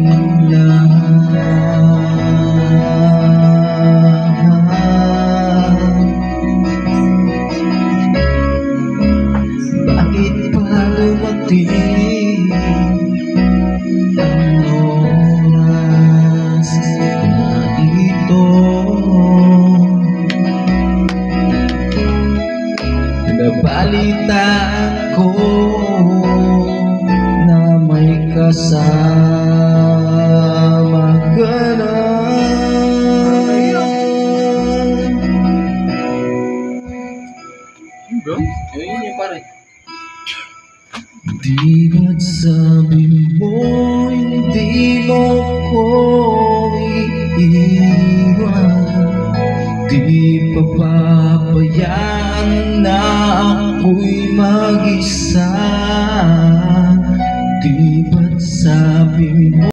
ng lahat. Bakit pa dumating ang oras na ito? Nabalitaan ko na may kasama ka na. Ayun yung pare. Di ba't sabi mo hindi mo